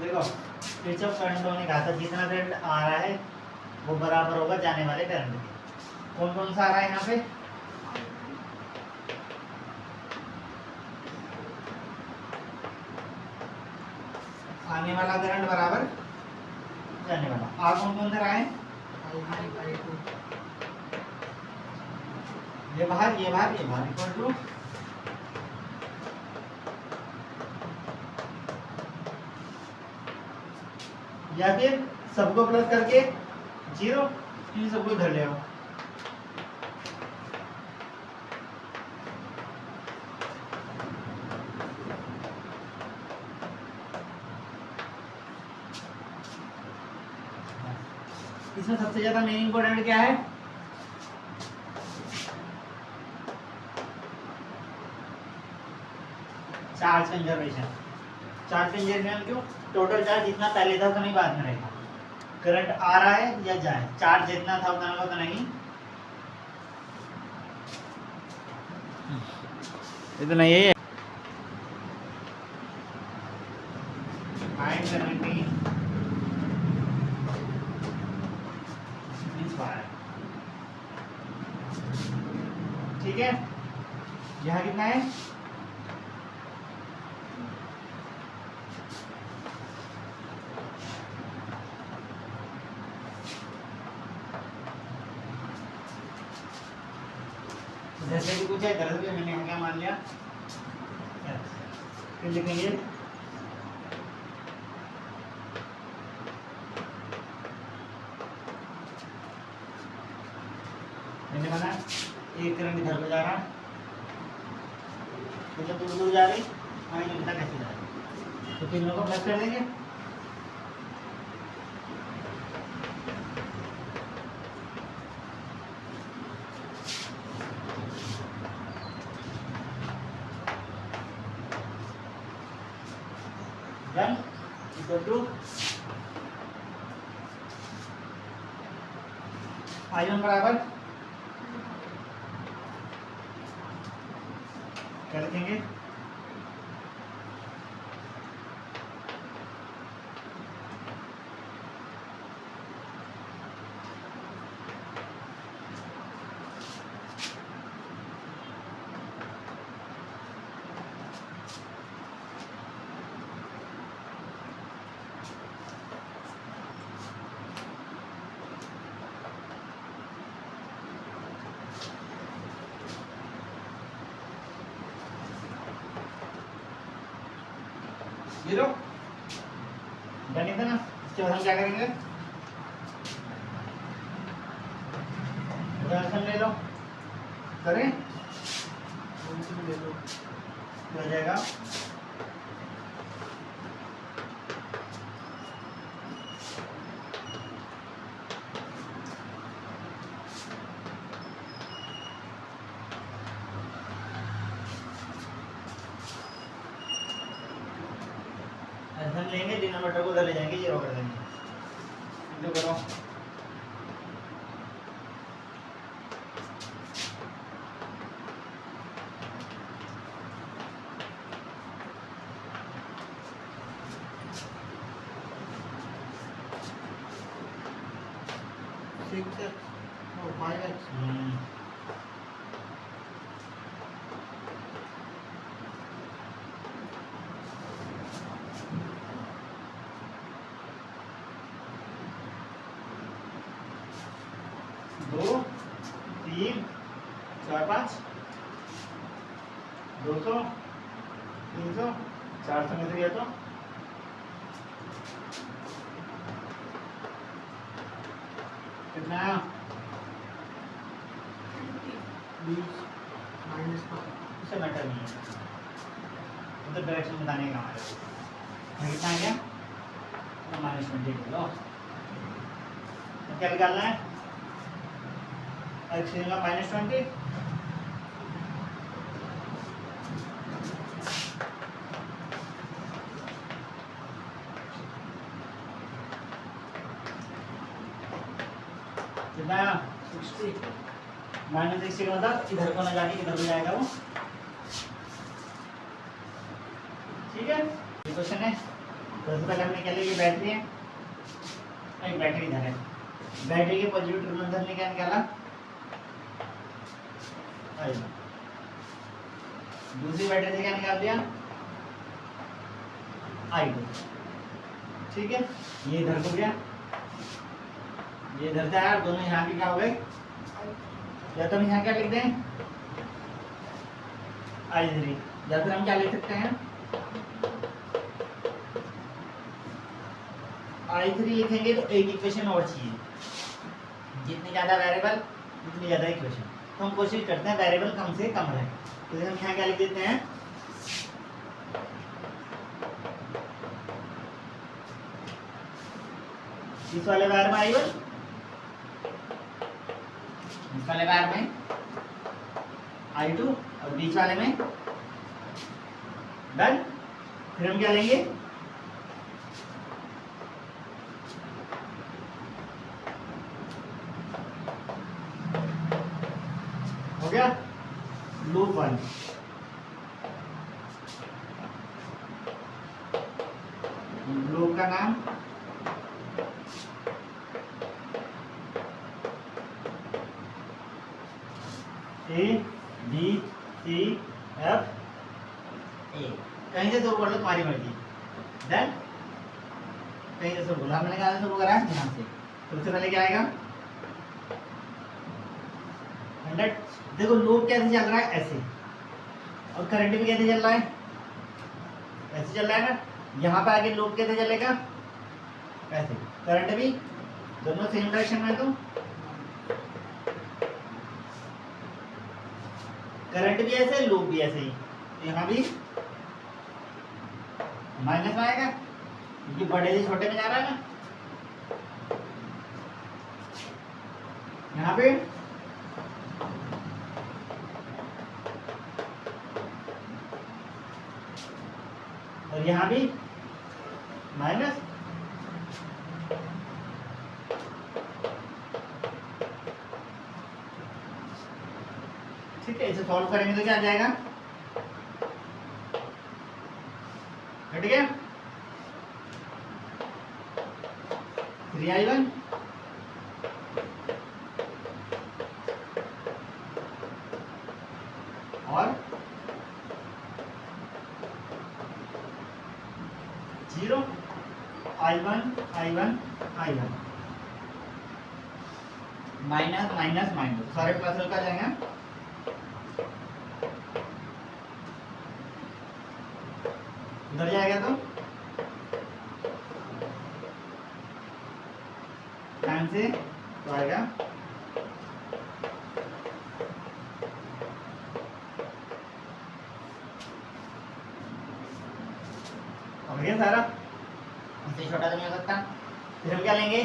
देखो Kirchhoff current law ने कहा था जितना करंट आ रहा है वो बराबर होगा जाने वाले करंट के। कौन कौन सा आ रहा है यहाँ पे? आने वाला करंट बराबर जाने वाला। आ कौन कौन सा रहा है? ये बाहर ये बाहर ये बाहर इक्वल टू या फिर सबको प्लस करके 0, इन सबको इधर ले आओ। इसमें सबसे ज्यादा मेन इंपॉर्टेंट क्या है? Charge conservation. चार्ज कंजर्वेशन क्यों? टोटल चार्ज जितना पहले था उतना ही बाद में रहेगा। करंट आ रहा है या जाए, चार्ज जितना था उतना ही इतना यही है। ठीक है, यहाँ कितना है? जैसे कि कुछ है इधर से मैंने क्या मान लिया, फिर लिखेंगे मैंने माना एक करंट इधर को जा रहा, तो जब दूर दूर जा रही आगे निकलता कैसे जा रही, तो तीनों को प्लस कर देंगे। Then equal to I1 बराबर क्या लिखेंगे? जीरो। गणित है ना, इसके बाद हम क्या करेंगे? उदाहरण ले लो, करें ले लो, हो जाएगा हम लेंगे डिनोमिनेटर को उधर ले जाएंगे, जीरो कर देंगे। इंटू करो दो तीन चार पाँच 200 300 400 में से गया तो कितना आया? 20 माइनस उससे मैटर नहीं है, मतलब डायरेक्शन बताने का हमारे कितना आ गया? -20 लो। तो क्या निकालना है? x का -20 कितना 60 -60 का मतलब इधर को ना जाके इधर को जाएगा वो। ठीक है, ये क्वेश्चन है। तो सबसे पहले हमने क्या लिया, ये बैटरी है, एक बैटरी इधर है, बैटरी के पॉजिटिव टर्मिनल से हमने क्या निकाला, I1, दूसरी बैटरी से क्या निकाल दिया, I2, ठीक है। ये इधर को गया, ये इधर से आया, दोनों यहाँ के क्या हो गए, या तो हम यहाँ क्या लिख दें, I3, या फिर हम क्या लिख सकते हैं, I3 लिखेंगे तो एक इक्वेशन और चाहिए, जितनी ज़्यादा वेरिएबल उतनी ज़्यादा इक्वेशन, तो हम कोशिश करते हैं वेरिएबल कम से कम रहे, तो हम यहाँ क्या लिख देते हैं, इस वाले वायर में I1, इस वाले वायर में I2 और बीच वाले में डन। फिर हम क्या लेंगे, हो गया लूप 1, लूप का नाम A B C F A, कहीं से शुरू कर लो तुम्हारी मर्जी, देन कहीं से शुरू बोला, मैंने कहा शुरू करा है यहाँ से, तो सबसे पहले क्या आएगा 100। देखो लूप कैसे चल रहा है, ऐसे, और करंट भी कैसे चल रहा है, ऐसे चल रहा है ना, यहाँ पे आगे लूप कैसे चलेगा, ऐसे, करंट भी दोनों सेम डायरेक्शन में, तो करंट भी ऐसे, लूप भी ऐसे ही, यहाँ भी माइनस में आएगा क्योंकि बड़े से छोटे में जा रहा है ना, यहाँ पे और यहाँ भी माइनस, ठीक है। इसे सॉल्व करेंगे तो क्या आ जाएगा, घट गया 3I1 और 0, I1 माइनस माइनस माइनस, सारे प्लस का जाएंगे, उधर जाएगा तो टाइम से तो आएगा, हो गया सारा, इससे छोटा तो नहीं हो सकता। फिर हम क्या लेंगे,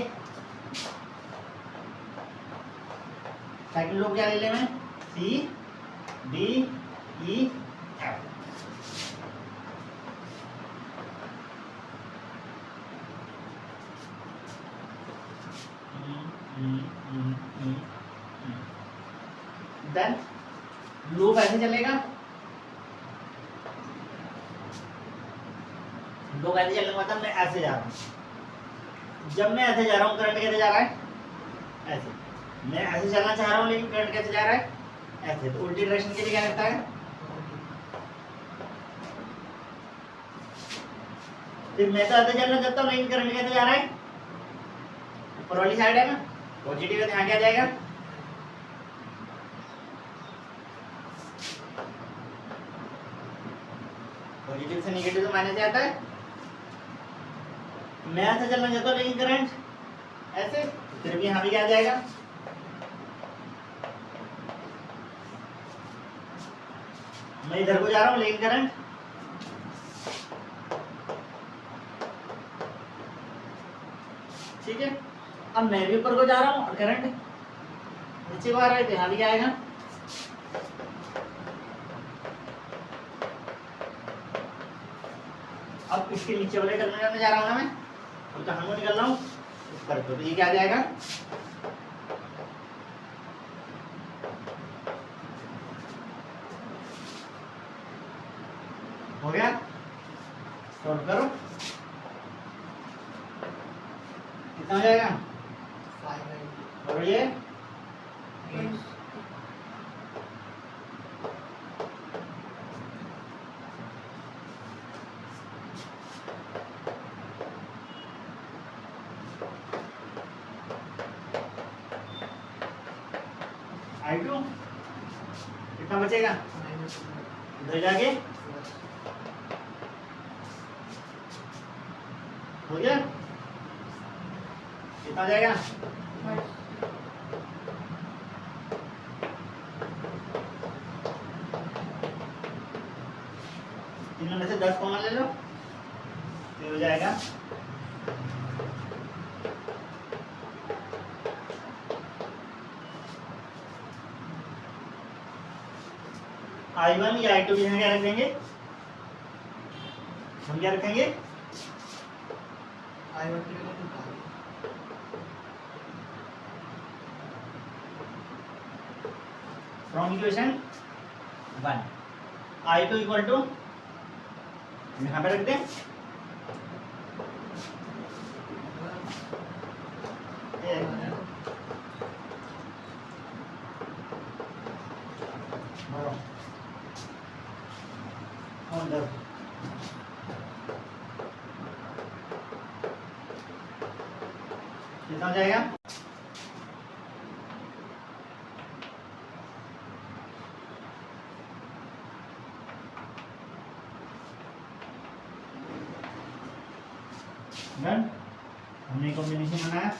सेकंड लूप क्या ले लें, मैं C D E F, then loop ऐसे चलेगा, लूप ऐसे चलने का मतलब मैं ऐसे जा रहा हूँ, जब मैं ऐसे जा रहा हूँ करंट कैसे जा रहा है, ऐसे, मैं ऐसे चलना चाह रहा हूँ लेकिन करंट कैसे जा रहा है, ऐसे, तो उल्टी डायरेक्शन के लिए क्या करता है, फिर मैं तो ऐसे चलना चाहता हूँ लेकिन करंट कैसे जा रहा है, ऊपर वाली साइड है ना, पॉजिटिव है, यहाँ क्या जाएगा, पॉजिटिव से नेगेटिव तो माइनस आता है, मैं ऐसे चलना चाहता हूँ लेकिन करंट ऐसे, फिर भी यहाँ भी क्या जाएगा, मैं इधर को जा रहा हूँ लेकिन करंट, ठीक है। अब मैं भी ऊपर को जा रहा हूँ और करंट नीचे को आ रहा है, तो यहाँ भी क्या आएगा, अब इसके नीचे वाले टर्मिनल में जा रहा हूँ ना मैं, और कहाँ को निकल रहा हूँ ऊपर को, तो ये क्या आ जाएगा, हो गया, सॉल्व करो, कितना हो जाएगा 590 और ये I2 कितना बचेगा इधर जाके हो गया कितना हो जाएगा तीनों में से 10 कॉमन ले लो फिर हो जाएगा I1 या I2 यहाँ क्या रख देंगे हम क्या रखेंगे I1 की value 2 from equation 1 I2 equal to यहाँ पे रख दें कितना हो जाएगा डन हमने कॉम्बिनेशन बनाया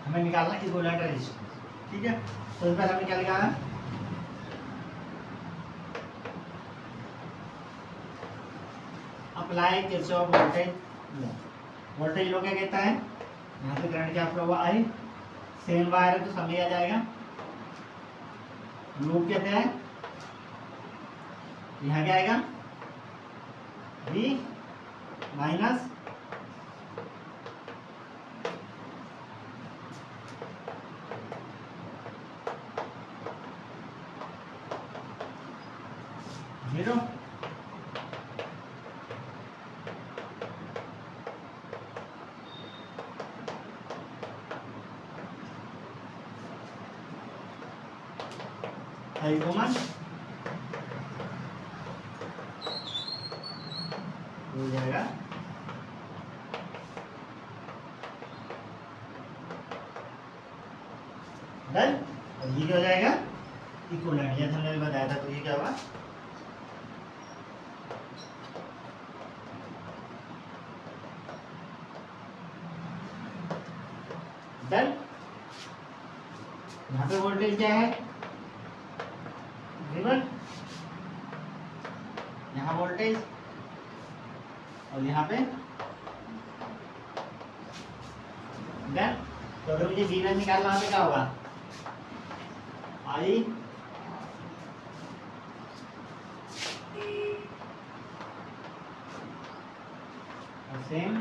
हमें निकालना इक्विवेलेंट रेजिस्टेंस ठीक है तो इस बार हमने क्या निकाला अप्लाई किरचॉफ वोल्टेज वोल्टेज लो क्या कहता है यहाँ पे करंट क्या फ्लो हुआ आई सेम वायर है तो समझ आ जाएगा लूप कहते हैं यहाँ क्या आएगा V माइनस जीरो कॉमन हो जाएगा डन और ये क्या हो जाएगा इक्विवेलेंट जैसे हमने बताया था तो ये क्या हुआ डन यहाँ पे वोल्टेज क्या है V1 यहाँ वोल्टेज और यहाँ पे डन तो अगर मुझे V1 निकालना है तो क्या होगा I सेम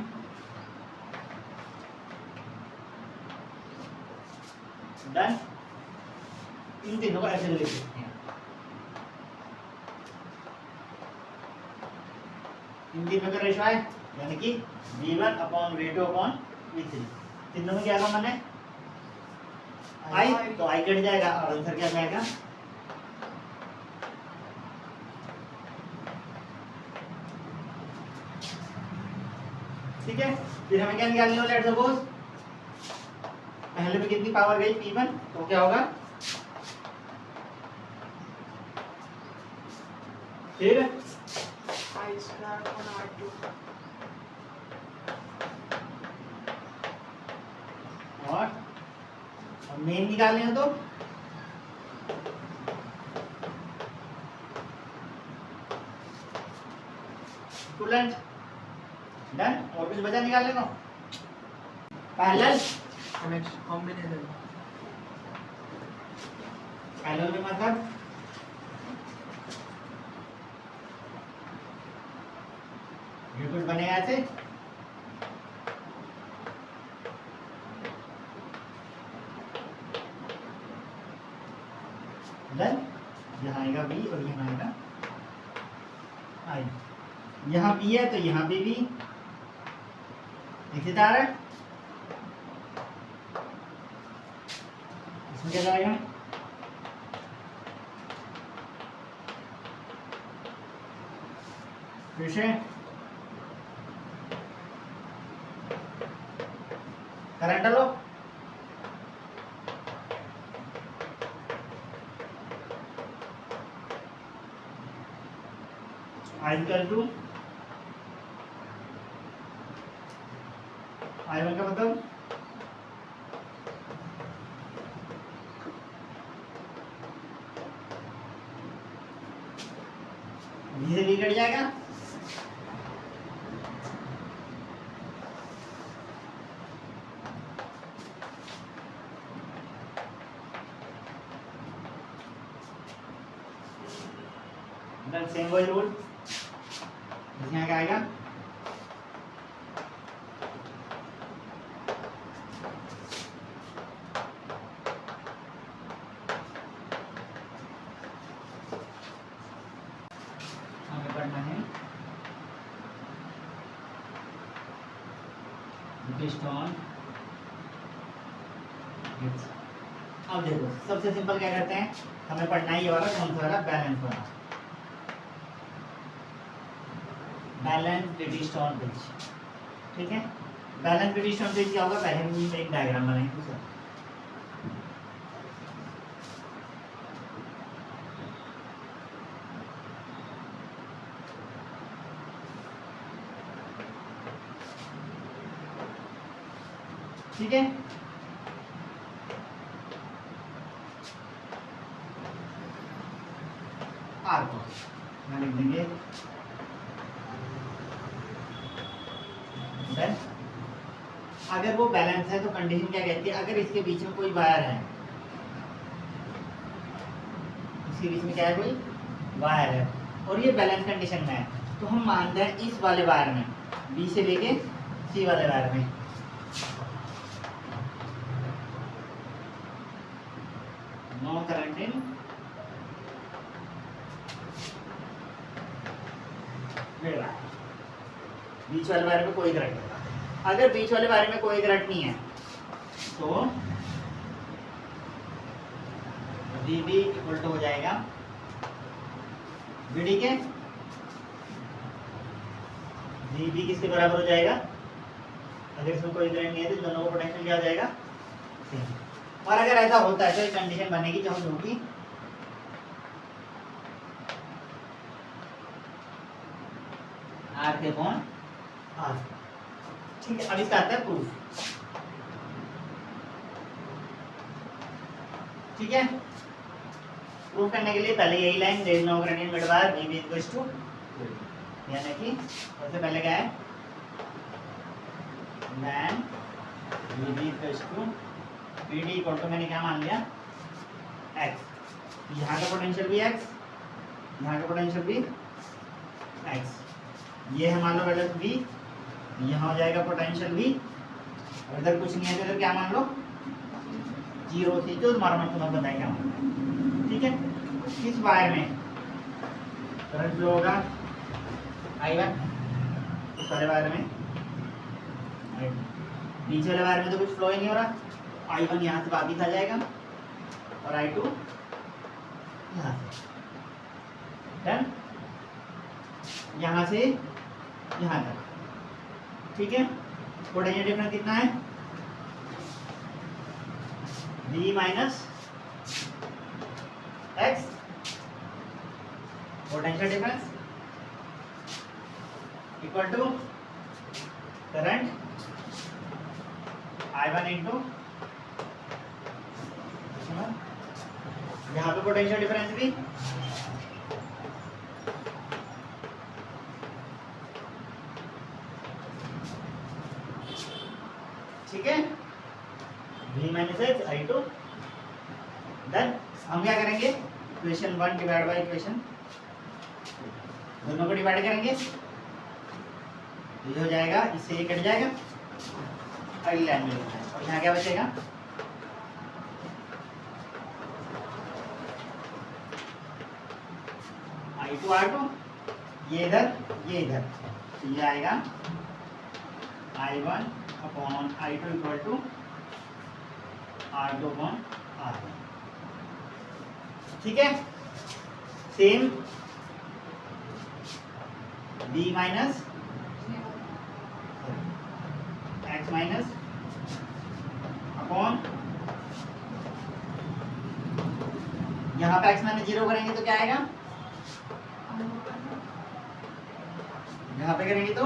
डन इन तीनों को ऐसे लिख सकते हैं इन तीनों का रेशो है यानी कि V1 upon V2 upon V3 तीनों में क्या कॉमन है I तो I कट जाएगा और आंसर क्या जाएगा ठीक है फिर हमें क्या निकालनी है लेट्स सपोज पहले में कितनी पावर गई P1 तो क्या होगा फिर I स्क्वायर अपॉन R2 और मेन निकालने हैं तो इक्विवेलेंट डन और कुछ बचा निकालने को पैरेलल कॉम्बिनेशन पैरेलल में मतलब ये कुछ बनेगा ऐसे देन यहाँ आएगा बी और यहाँ आएगा आई। यहाँ बी है तो यहाँ पे भी इसी तरह इसमें क्या जाएगा फिर से current low I to I1 का मतलब B से B कट जाएगा सेम वही रूल यहाँ क्या आएगा हमें पढ़ना है स्टोन। अब देखो सबसे सिंपल क्या करते हैं हमें पढ़ना है ये वाला कौन सा वाला बैलेंस वाला बैलेंस ब्रिटिशटोन ब्रिज। ठीक है बैलेंस ब्रिटिशटोन ब्रिज क्या होगा पहले हम एक डायग्राम बनाएंगे सर। ठीक है आर को यहाँ लिख देंगे अगर वो बैलेंस है तो कंडीशन क्या कहती है अगर इसके बीच में कोई वायर है इसके बीच में क्या है कोई वायर है और ये बैलेंस कंडीशन में है तो हम मानते हैं इस वाले वायर में बी से लेके सी वाले वायर में नो करंट इन बीच वाले वायर में कोई करंट नहीं। अगर बीच वाले वायर में कोई करंट नहीं है तो VB इक्वल टू हो जाएगा VD के VB किसके बराबर हो जाएगा अगर इसमें कोई करंट नहीं है तो दोनों को पोटेंशियल क्या हो जाएगा सेम। और अगर ऐसा होता है तो एक कंडीशन बनेगी जो होगी R के अपॉन R। ठीक है अब इसका आता है प्रूफ। ठीक है प्रूफ करने के लिए पहले यही line there is no current in midwire VB equals to यानी कि सबसे पहले क्या है then VB equals to VD equal to मैंने क्या मान लिया x। यहाँ का पोटेंशियल भी x यहाँ का पोटेंशियल भी x ये है मान लो बैलेंस V यहाँ हो जाएगा पोटेंशियल V और इधर कुछ नहीं है तो इधर क्या मान लो जीरो थी जो तुम्हारा मन तुम्हें बताया क्या मान। ठीक है किस वायर में करंट फ्लो होगा I1 इस वाले वायर में नीचे वाले वायर में तो कुछ फ्लो ही नहीं हो रहा I1 यहाँ से वापिस आ जाएगा और I2 यहाँ से डन यहाँ से यहाँ तक। ठीक है पोटेंशियल डिफरेंस कितना है V minus x potential difference equal to current I1 into यहाँ पे पोटेंशियल डिफरेंस भी ठीक है V minus x I2 then हम क्या करेंगे इक्वेशन 1 डिवाइड बाय इक्वेशन दोनों को डिवाइड करेंगे ये हो जाएगा इससे ये कट जाएगा अगली लाइन में और यहाँ क्या बचेगा I2 ये इधर ये इधर, तो ये आएगा I1 upon I2 equal to R2 upon R1। ठीक है, same B minus x minus upon, यहाँ पे एक्स माइनस 0 करेंगे तो क्या आएगा, यहाँ पे करेंगे तो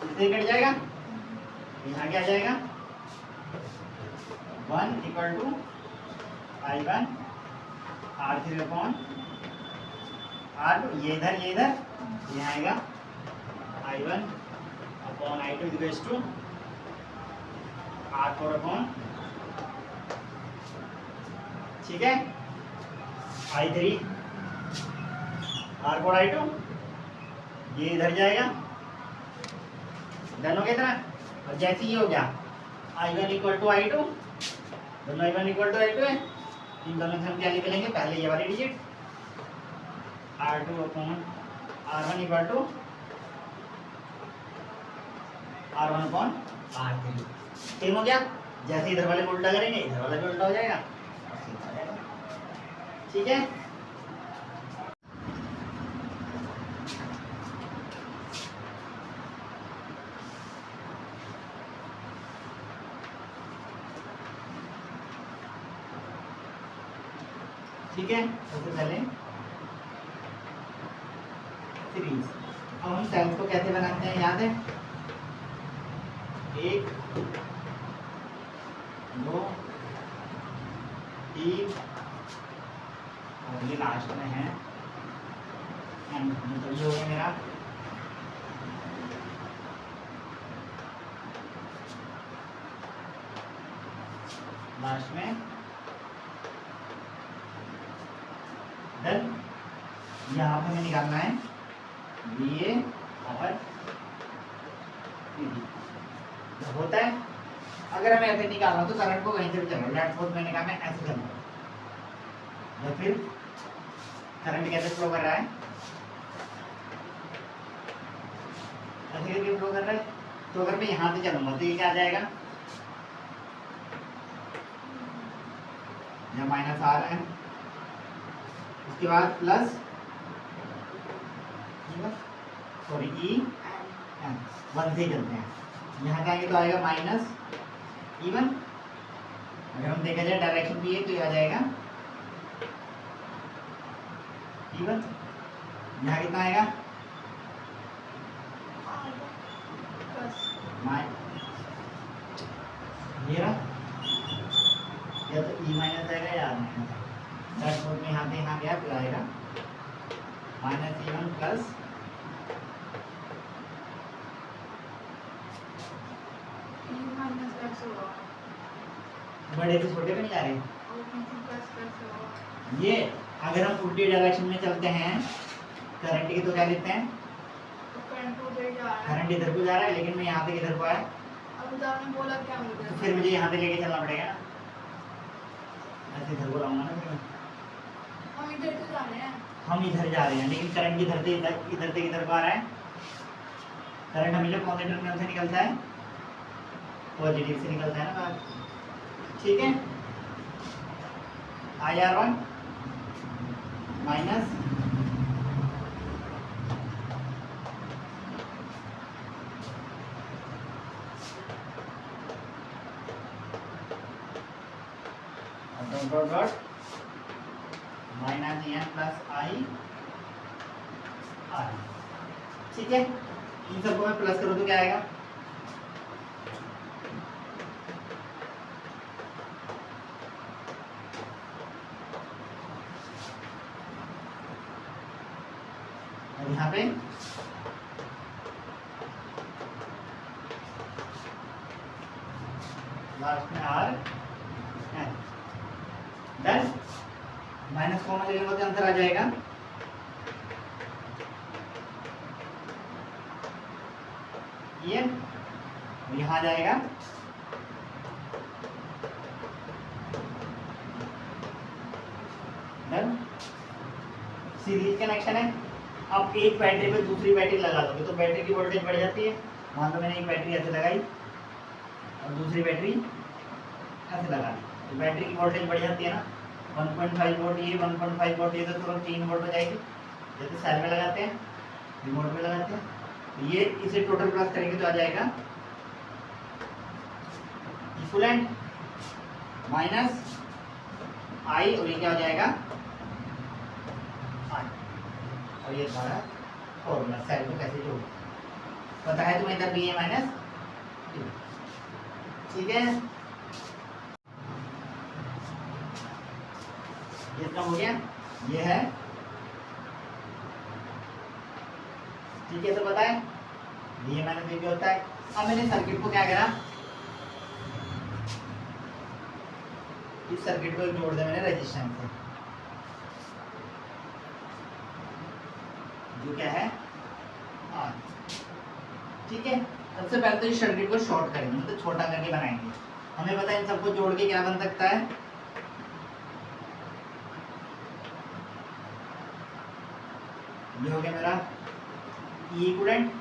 इससे कट जाएगा, यहाँ क्या आ जाएगा 1 equal to I1 R3 upon R2, ये इधर यहाँ आएगा I1 upon I2 equals to R4 upon, ठीक है, I3 R4 I2, ये इधर जाएगा, डन हो गया इतना। और जैसे ही हो गया I1 इक्वल टू I2, दोनों I1 इक्वल टू I2 है, इन दोनों से हम क्या निकलेंगे, पहले ये वाली digit R2 upon R1 equal to R1 upon R3, same हो गया। जैसे इधर वाले को उल्टा करेंगे इधर वाला भी उल्टा हो जाएगा, ठीक है। ठीक है, सबसे पहले सीरीज। अब हम सेल्स को कैसे बनाते हैं याद है, 1 2 3 और ये लास्ट में है तो ये हो गया मेरा लास्ट में डन। यहाँ पे हमें निकालना है BA और PD। जब होता है अगर हमें ऐसे निकालना तो करंट को कहीं से भी चलना, लेट्स सपोज मैंने कहा मैं ऐसे चलूँ, या फिर करंट कैसे फ्लो कर रहा है, ऐसे करके फ्लो कर रहा है, तो अगर मैं यहाँ से चलूँगा तो ये क्या आ जाएगा, यह माइनस आ रहा है, उसके बाद प्लस सॉरी E 1 से चलते हैं, यहाँ जाएंगे तो आएगा माइनस E1। अगर हम देखा जाए डायरेक्शन भी है तो ये आ जाएगा E1। यहाँ कितना आएगा मेरा, या तो E माइनस आएगा या R माइनस, दस में यहाँ से यहाँ गया तो आएगा माइनस E1 प्लस बड़े से छोटे पे नहीं जा रहे। ये अगर हम उल्टी डायरेक्शन में चलते हैं करंट की तो क्या लिखते हैं, करंट इधर को जा रहा है लेकिन मैं यहाँ से किधर को आया, तो फिर मुझे यहाँ से लेके चलना पड़ेगा ना, ऐसे इधर को लाऊंगा ना, फिर हम इधर जा रहे हैं लेकिन करंट इधर से इधर को आ रहा है। करंट हमेशा कौन से टर्मिनल से निकलता है, पॉजिटिव से निकलता है ना बाहर, ठीक है। IR1 minus dot minus EN plus IR, ठीक है। इन सबको मैं प्लस करूँ तो क्या आएगा, और यहाँ पे लास्ट में R डन। माइनस कॉमन ले लेंगे तो आंसर आ जाएगा ये, यहाँ जाएगा डन। सीरीज कनेक्शन है। अब एक बैटरी पे दूसरी बैटरी लगा दोगे तो बैटरी की वोल्टेज बढ़ जाती है। मान लो मैंने एक बैटरी ऐसे लगाई और दूसरी बैटरी ऐसे लगा दी तो बैटरी की वोल्टेज बढ़ जाती है ना। 1.5 वोल्ट ये 1.5 वोल्ट ये तो तुरंत 3 वोल्ट हो जाएगी। जैसे सेल में लगाते हैं, रिमोट में लगाते हैं, तो ये इसे टोटल प्लस करेंगे तो आ जाएगा इक्विवेलेंट माइनस आई और ये क्या हो जाएगा आई। और ये हमारा फॉर्मूला सेल को कैसे जोड़ पता है तुम्हें इधर बी ए माइनस, ठीक है। ये कम हो गया, ये है, ठीक है। तो पता है बी ए माइनस बी होता है। अब मैंने सर्किट को क्या करा, इस सर्किट को जोड़ दिया मैंने रेजिस्टेंस से, जो क्या है आर, ठीक है। सबसे पहले तो इस सर्किट को शॉर्ट करेंगे, मतलब छोटा करके बनाएंगे। हमें पता है इन सबको जोड़ के क्या बन सकता है, ये हो गया मेरा ई इक्विवेलेंट,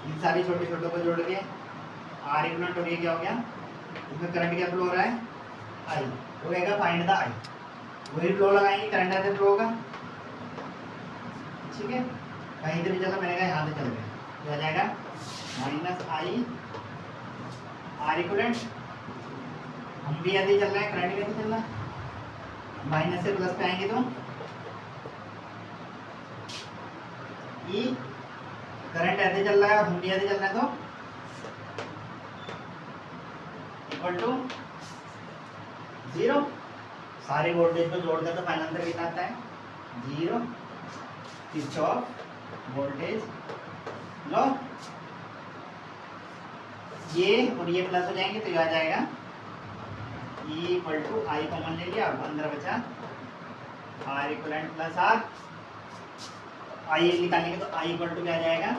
इन सारी छोटे छोटों को जोड़ के आर इक्विवेलेंट। और ये क्या हो गया, इसमें करंट क्या फ्लो हो रहा है आई, वो कहेगा फाइंड द आई, वही फ्लो लगाएंगे, करंट ऐसे फ्लो होगा, ठीक है। कहीं से भी चला, मैंने कहा यहाँ से चल गया तो आ जाएगा माइनस आई आर इक्विवेलेंट। हम भी ऐसे ही चल रहे हैं, करंट कैसे चल रहा है, माइनस से प्लस पे आएंगे तो ई, करंट ऐसे चल रहा है और हम भी ऐसे चल रहे हैं तो इक्वल टू 0। सारे वोल्टेज को जोड़ दे तो फाइनल आंसर कितना आता है 0। किरचॉफ वोल्टेज लॉ, ये और ये प्लस हो जाएंगे तो ये आ जाएगा E equal to I common ले लिया, अंदर बचा R equivalent plus R. I निकालेंगे तो आई इक्वल टू क्या आ जाएगा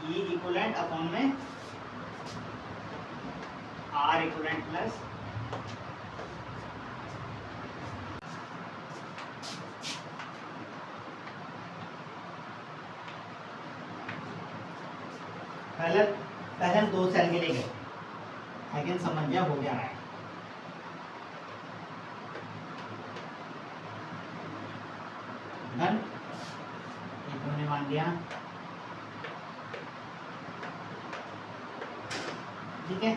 ई इक्वलेंट अपॉन में आर इक्वलेंट प्लस पहले हम 2 सेल के लिए गए, सेकेंड समझ गया हो गया है। डन, एक हमने मान लिया, ठीक है।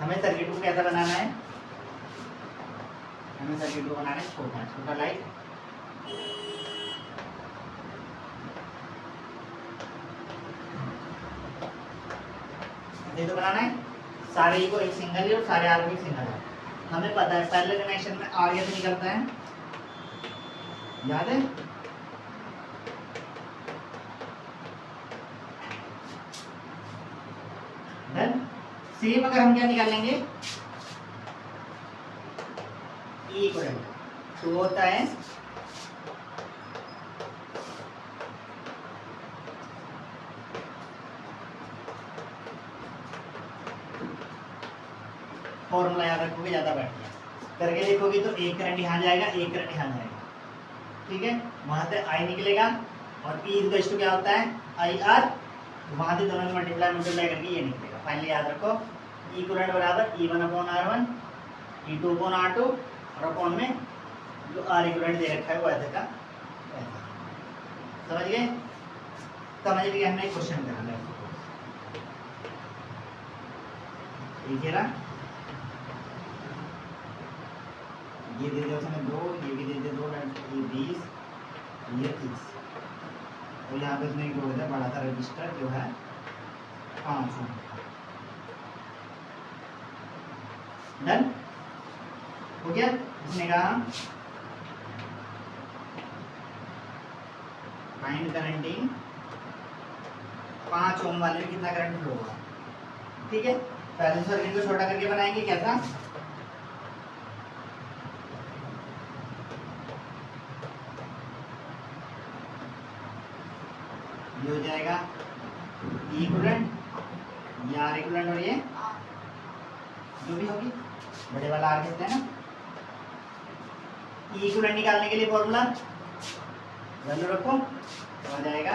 हमें सर्किट को कैसा बनाना है, हमें सर्किट को बनाना है छोटा छोटा लाइट, ये तो बनाना है। सारे ई को एक सिंगल है और सारे आर को एक सिंगल है। हमें पता है पहले कनेक्शन में आर कैसे निकलता है, याद है, सेम अगर हम क्या निकालेंगे ई इक्वलेंट तो होता है फॉर्मूला याद रखोगे, ज्यादा बैठ गया, करके देखोगे तो एक करंट यहाँ जाएगा, एक करंट यहाँ जाएगा, ठीक है। वहां से आई निकलेगा और ई इक्वल टू क्या होता है आई आर, वहां से दोनों मल्टीप्लाई करके ये निकलेगा। फाइनली याद रखो ई इक्वलेंट बराबर E1 upon R1, E2 upon R2 और अपॉन में जो आर इक्वलेंट दे रखा है वो ऐसे का ऐसा। समझ गए, समझ गए। हमने क्वेश्चन करा है, ठीक है ना, ये दे दो उसमें 2, ये भी दे दे 2, ये 20, ये 30 और यहाँ पे उसने एक जोड़ दिया बड़ा सा रजिस्टर जो है 500। डन हो गया। इसने कहा फाइंड करंट इन 5 ओम वाले में कितना करंट फ्लो होगा, ठीक है। पहले सर्किट को छोटा करके बनाएंगे, कैसा, ये हो जाएगा ई इक्विवेलेंट, ये आर इक्विवेलेंट और ये जो भी होगी बड़े वाला आर कहते हैं ना। ई इक्विवेलेंट निकालने के लिए फॉर्मूला वैल्यू रखो तो आ जाएगा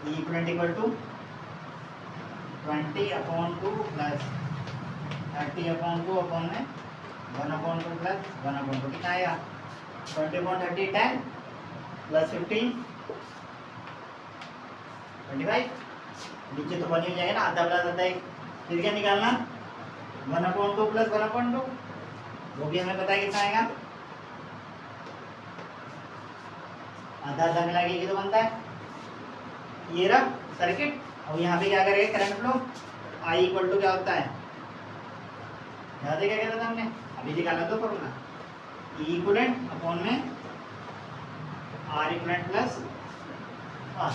E equivalent equal to 20/2 plus 30/2 upon में 1/2 प्लस 1/2 कितना आएगा 20/30 10 प्लस 15 25 नीचे तो बन ही जाएगा ना आधा प्लस आधा एक फिर क्या निकालना 1/2 प्लस 1/2 वो भी हमें पता है कितना आएगा आधा आधा मिला के ये तो बनता है ये रहा सर्किट। और यहाँ पे क्या करेंगे current flow I equal to क्या होता है याद है क्या कहता था हमने अभी निकाला तो फॉर्मूला ई इक्वलेंट अपॉन में आर इक्वलेंट प्लस आर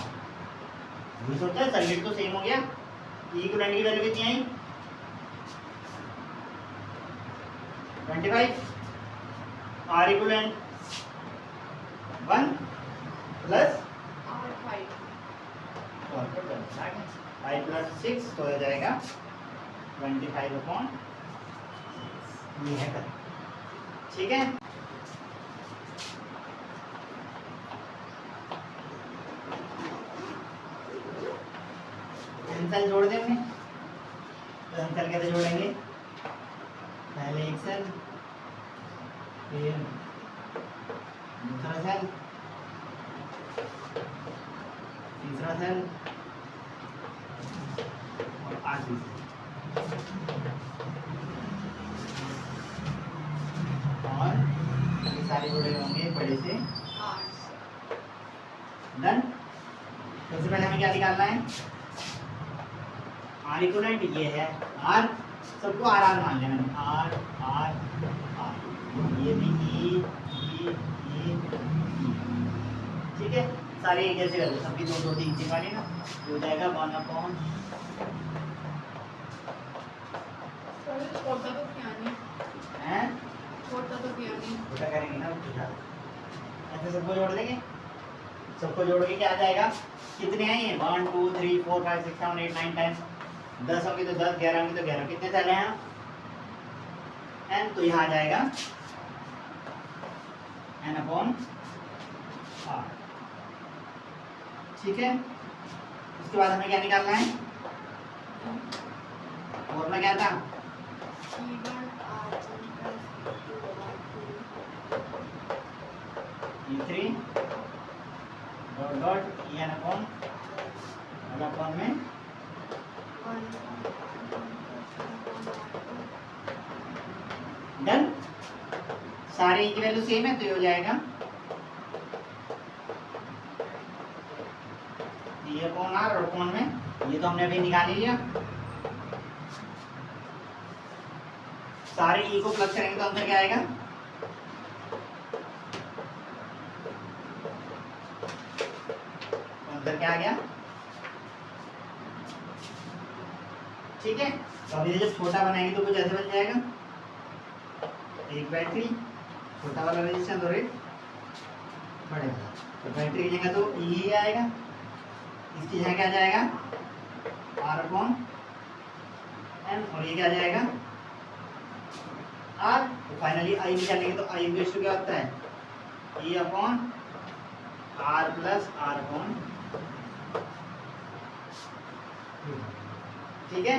ये सोचा है सर्किट तो सेम हो गया ई इक्वलेंट की वैल्यू कितनी आई 25 R equivalent 1 plus R5 5 plus 6 तो हो जाएगा 25/6 ये है कर ठीक है। सेल जोड़ दें हमने तो सेल कैसे जोड़ेंगे पहले एक सेल फिर दूसरा सेल तीसरा सेल और आखिरी और ये सारे जुड़े होंगे बड़े से R डन। सबसे पहले हमें क्या निकालना है आर इक्वलेंट ये है आर सबको आर आर मान लेना आर आर आर ये भी ई ठीक है सारे एक जैसे कर दो सबकी 2 2 3 3 वाली ना हो जाएगा 1/। सर छोटा तो क्या नहीं हैं छोटा तो क्या नहीं छोटा करेंगे ना ऐसे सबको जोड़ देंगे सबको जोड़ के क्या आ जाएगा कितने हैं ये 1 2 3 4 5 6 7 8 9 10 10 होंगे तो 10 11 होंगे तो 11 कितने सेल हैं n तो यहाँ आ जाएगा n/r ठीक है। उसके बाद हमें क्या निकालना है फॉर्मूला क्या था E1 R1 plus E3 dot dot n/1 में 1 डन सारे की वैल्यू सेम है तो ये हो जाएगा ये अपॉन आर और अपॉन में ये तो हमने अभी निकाल ही लिया सारे ई को प्लस करेंगे तो आंसर क्या आएगा आंसर क्या आ गया ठीक है। तो अभी जब छोटा बनाएंगे तो कुछ ऐसे बन जाएगा एक बैटरी छोटा वाला रेजिस्टेंस और एक बड़े वाला तो बैटरी की जगह तो ई आएगा इसकी जगह क्या जाएगा R/n और ये क्या जाएगा R तो फाइनली आई निकालेंगे तो आई इक्वल टू क्या होता है E/R प्लस R/, ठीक है।